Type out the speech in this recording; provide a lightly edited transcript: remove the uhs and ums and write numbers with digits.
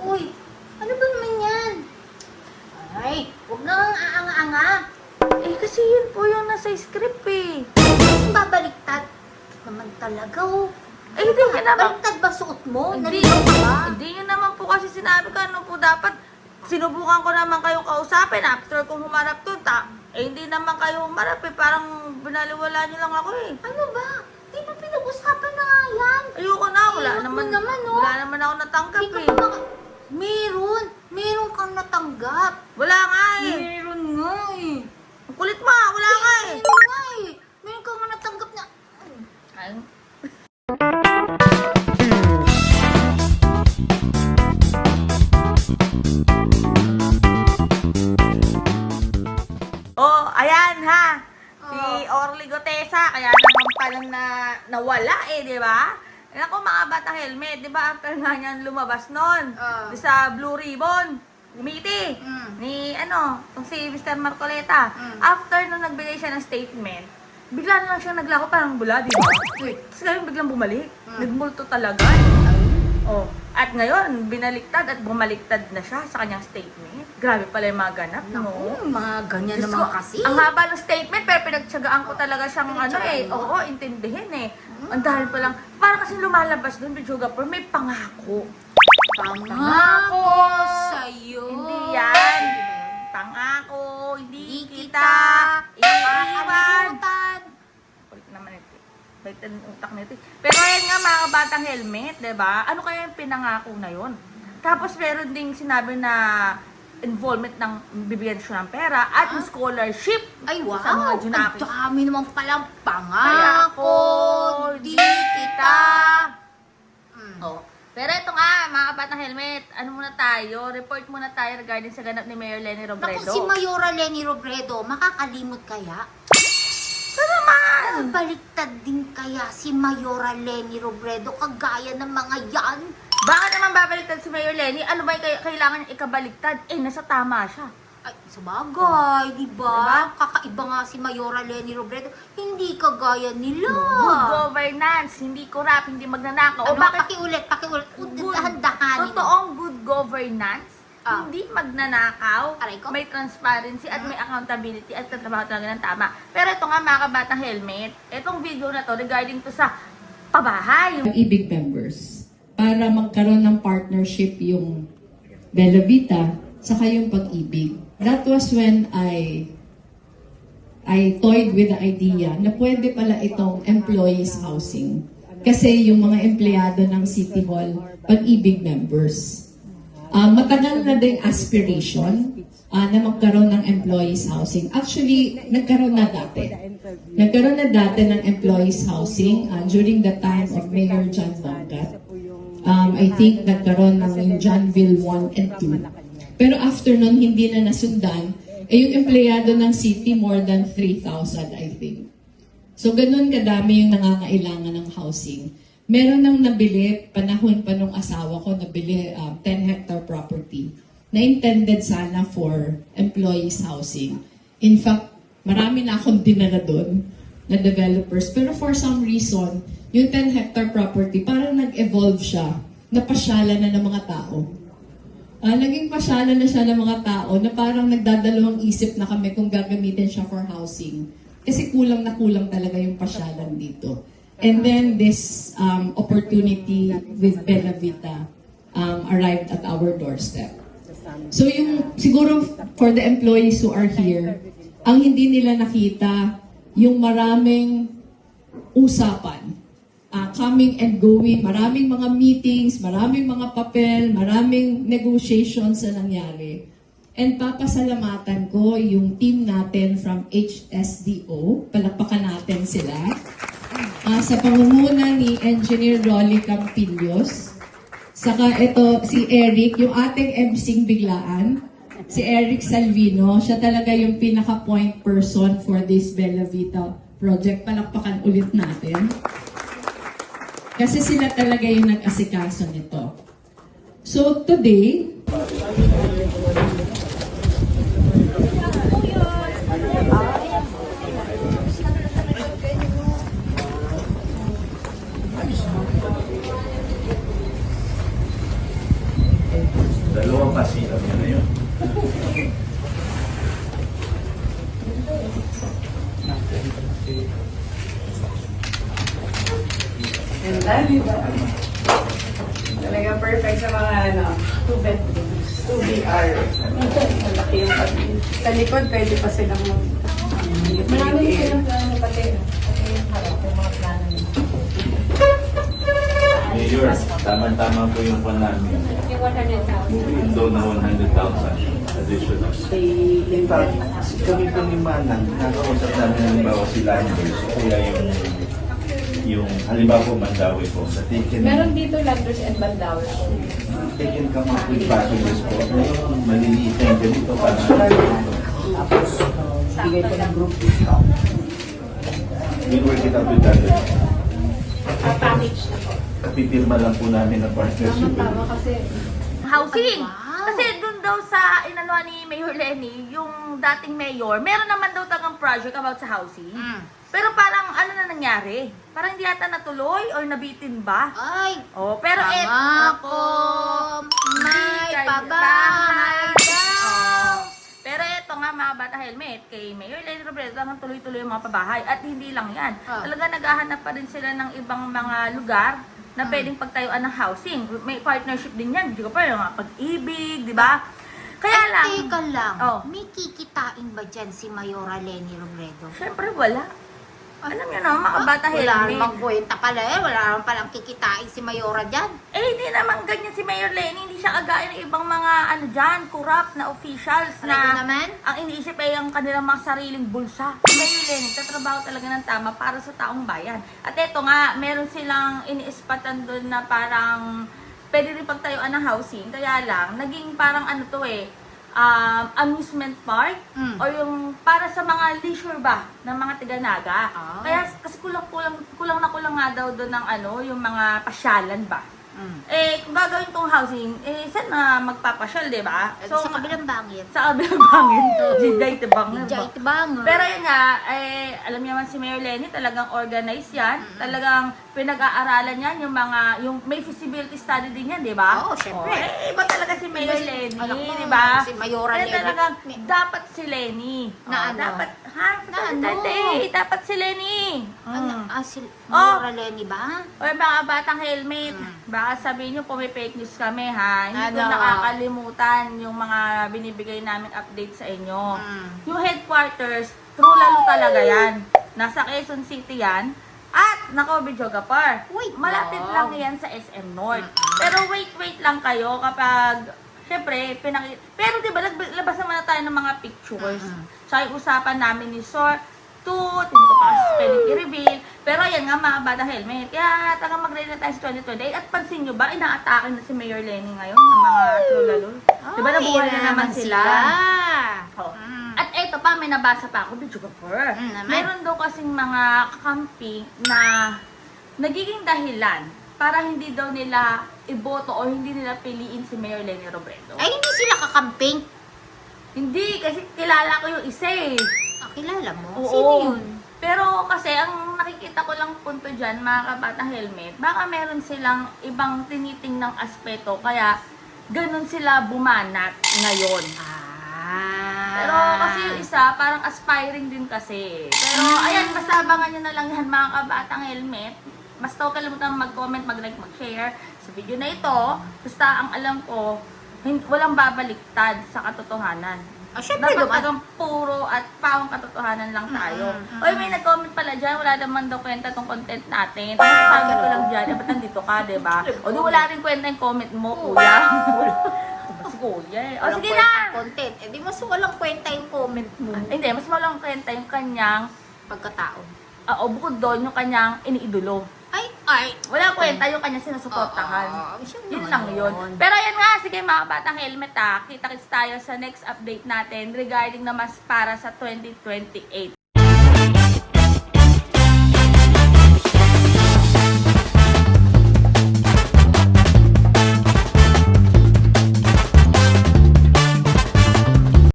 Uy, ano ba naman yan? Ay, huwag na ang aanga-anga. Eh, kasi yun po yung nasa script eh. Ang babaliktad. Naman talaga, oh. Eh, hindi niya naman. Baliktad ba suot mo? Hindi, Nalito ka ba? hindi nyo naman po kasi sinabi ko ano po dapat. Sinubukan ko naman kayong kausapin after kong humarap to. Hindi naman kayo humarap eh. Parang binaliwala nyo lang ako eh. Ano ba? Di ba pinag-usapan na nga yan? Ayoko na. Wala Ayoko naman, naman, oh. wala naman ako natanggap Hindi eh. ka pa Meron kang natanggap. Wala nga eh. Meron nga eh. Ang kulit mo ah. Wala nga eh. Meron nga eh. Meron kang natanggap na... Ay. Oh, ayan ha. Si Orly Gotesa, kaya naman palang nawala eh, di ba? Ako mga bata helmet, di ba after nga niyan lumabas nun, di sa Blue Ribbon, umiti, ni itong si Mr. Marcoleta. After nung nagbigay siya ng statement, bigla na lang siyang naglako parang bula, di ba? Tapos ngayon biglang bumalik, nagmulto talaga. Oh, at ngayon, binaliktad at bumaliktad na siya sa kanyang statement. Grabe pala yung mga ganap, no? Mga ganyan Diyos naman ko, kasi. Ang haba ng statement, pero pinagtsagaan ko talaga siyang oo, intindihin eh. Ang dahil pa lang, para kasi lumalabas doon, Bichugapur, may pangako. Pangako sa'yo. Hindi yan. Pangako, hindi kita iiwan. Makakalimutan. Ulit naman ito. Baitan ang utak nito. Pero ayan nga mga batang helmet, diba? Ano kaya yung pinangako na yun? Tapos meron ding sinabi na involvement ng bibigyan siya ng pera at yung scholarship Ay, wow! sa mga Ang junakis. dami naman palang Kaya pangako. Di kita. Oh. Pero ito nga, mga batang helmet, ano muna tayo? Report muna tayo regarding sa ganap ni Mayor Leni Naku, Robredo. si Mayora Leni Robredo, makakalimot kaya? Ano naman? Baliktad din kaya si Mayora Leni Robredo kagaya ng mga yan? Bakit naman babaliktad si Mayor Leni? Ano ba yung kailangan niya ikabaliktad? Eh, nasa tama siya. Ay, sabagay, di Diba? ba? Kakaiba nga si Mayora Leni Robredo, hindi kagaya nila. Good governance, hindi corrupt, hindi magnanakaw. Ano, O bakit pakiulit. Good- Dahan-dahanin. totoong good governance, Ah. hindi magnanakaw, Aray ko. may transparency at may accountability at tatrabaho talaga ng tama. Pero ito nga mga kabatang helmet, itong video na to regarding to sa pabahay. Pag-ibig members para magkaroon ng partnership yung Bella Vita saka yung Pag-ibig. That was when I toyed with the idea na pwede pala itong employees housing. Kasi yung mga empleyado ng City Hall, Pag-ibig members. Matagal na din aspiration na magkaroon ng employees housing. Actually, nagkaroon na dati. Nagkaroon na dati ng employees housing during the time of Mayor John Bongat. I think nagkaroon ng yung Johnville 1 and 2. Pero after nun, hindi na nasundan. Yung empleyado ng city, more than 3,000, I think. So, ganun kadami yung nangangailangan ng housing. Meron nang nabili, panahon pa nung asawa ko, nabili 10-hectare property na intended sana for employees housing. In fact, marami na akong dinala doon na developers. Pero for some reason, yung 10-hectare property, parang nag-evolve siya. Napasyalan na ng mga tao. Naging pasyalan na siya ng mga tao na parang nagdadalawang isip na kami kung gagamitin siya for housing. Kasi kulang na kulang talaga yung pasyalan dito. And then this opportunity with Bella Vita arrived at our doorstep. So yung siguro for the employees who are here, ang hindi nila nakita yung maraming usapan, coming and going, maraming mga meetings, maraming mga papel, maraming negotiations na nangyari. And papasalamatan ko yung team natin from HSDO, palakpakan natin sila, sa pangunguna ni Engineer Rolly Campillos. Saka ito, si Eric, yung ating emceeng biglaan, si Eric Salvino, siya talaga yung pinaka-point person for this Bella Vita project. Palakpakan ulit natin. Kasi sila talaga yung nag-asikaso nito. So today, Talaga perfect sa mga 2 bedrooms, 2 BR. Malaki yung pati. Sa likod, pwede pa silang marami silang plano pati yung harap, yung mga plano nila. Mayor, tama-tama po yung pan namin. Yung 100,000. Moving doon na 100,000 additional. In fact, kami po ni Manang, nakausap namin halimbawa si Landers, kaya yung halimbawa po Mandawi po, sa taken, Meron dito Landers and Bandawi. taken come up with packages po, yung maliliit na yung ganito para Tapos, bigay ko ng group discount. we'll work it out with that. Package na po. Kapipirma lang po namin ang partnership. Tama kasi Housing. Wow. Kasi dun daw sa inanuan ni Mayor Lenny, yung dating mayor, meron naman daw tagang project about sa housing. Pero parang ano na nangyari? Parang hindi yata natuloy or nabitin ba? Ay, Oh, pero mga ko, may pabahay daw. Pero eto nga mga bata helmet, kay Mayor Lenny Robredo talagang tuloy-tuloy yung mga pabahay. At hindi lang yan. Talaga naghahanap pa rin sila ng ibang mga lugar na pwedeng pagtayuan ng housing. May partnership din yan. Di pa yung mga pag-ibig, di ba? Kaya lang, Teka lang, Oh. may kikitain ba dyan si Mayora Lenny Robredo? syempre wala. Alam niyo na, mga bata Wala helmet. namang kwenta pala wala naman palang kikitain si Mayora dyan. Eh, hindi naman ganyan si Mayor Lenny. Hindi siya kagaya ng ibang mga, dyan, corrupt na officials Ano na naman? ang iniisip ay ang kanilang mga sariling bulsa. Si Mayor Lenny, tatrabaho talaga ng tama para sa taong bayan. At eto nga, meron silang iniispatan doon na parang pwede rin pagtayuan ng housing. Kaya lang, naging parang amusement park o yung para sa mga leisure ba ng mga tiga-naga. Kaya kasi kulang nga daw doon ng yung mga pasyalan ba. Eh, kung gagawin tong housing, saan na magpapasyal, di ba? So, sa kabilang bangit. Sa kabilang bangin. Jiday tibang. Jay, tibang. Pero yun nga, alam niyo man si Mayor Lenny, talagang organized yan. Talagang pinag-aaralan yan, yung may feasibility study din yan, di ba? Oo, syempre. Iba talaga si Mayor Lenny, Alam mo, di ba? si Mayora Kaya Lenny. talagang dapat si Lenny. Na ano? Dapat, Na ano? dapat si Lenny. Si Mayora Lenny ba? O mga batang helmet, baka sabihin nyo po may fake news kami ha. Hindi ko Ano? nakakalimutan yung mga binibigay namin update sa inyo. Mm. Yung headquarters, true lalo talaga yan. Nasa Quezon City yan. At, nako, Bijoga-Par. Wait Malapit lang. lang yan sa SM North. Pero wait lang kayo kapag, syempre, pero diba, labas naman na tayo ng mga pictures. So, yung usapan namin ni Sor, hindi ko pa kasi pwedeng i-reveal. Pero yan nga mga bata helmet. Kaya tagang mag-ready na tayo sa 2028. At pansin nyo ba, inaatake na si Mayor Lenny ngayon ng mga trolalo. Diba nabuhay na naman sila? Oh. At eto pa, may nabasa pa ako, Bijoga-Par. naman. Meron daw kasing mga kakampi na nagiging dahilan para hindi daw nila iboto o hindi nila piliin si Mayor Lenny Robredo. Ay, hindi sila kakamping. Hindi, kasi kilala ko yung isa eh. Kilala mo? Oo. Sino yun? Pero kasi ang nakikita ko lang punto dyan, mga kabata helmet, baka meron silang ibang tinitingnang aspeto, kaya ganun sila bumanat ngayon. Pero kasi yung isa, parang aspiring din kasi. Pero ayan, basta abangan nyo na lang yan mga kabatang helmet. Basta huwag kalimutan mag-comment, mag-like, mag-share sa video na ito. Basta ang alam ko, walang babaliktad sa katotohanan. Syempre Dapat naman. talagang puro at pawang katotohanan lang tayo. Oy, may nag-comment pala dyan, wala naman daw kwenta tong content natin. Tapos sabi ko lang dyan, ba't nandito ka, diba? O di wala rin kwenta yung comment mo, kuya. Diba si kuya eh. O Walang sige kwenta na! content. Eh, di mas walang kwenta yung comment mo. Hindi, mas walang kwenta yung kanyang, Pagkatao. o bukod doon, yung kanyang iniidolo. Ay. Wala kwenta yung kanyang sinusuportahan. Yun lang yun. Pero yan nga, sige mga batang helmet ha, kita-kits tayo sa next update natin regarding na mas para sa 2028.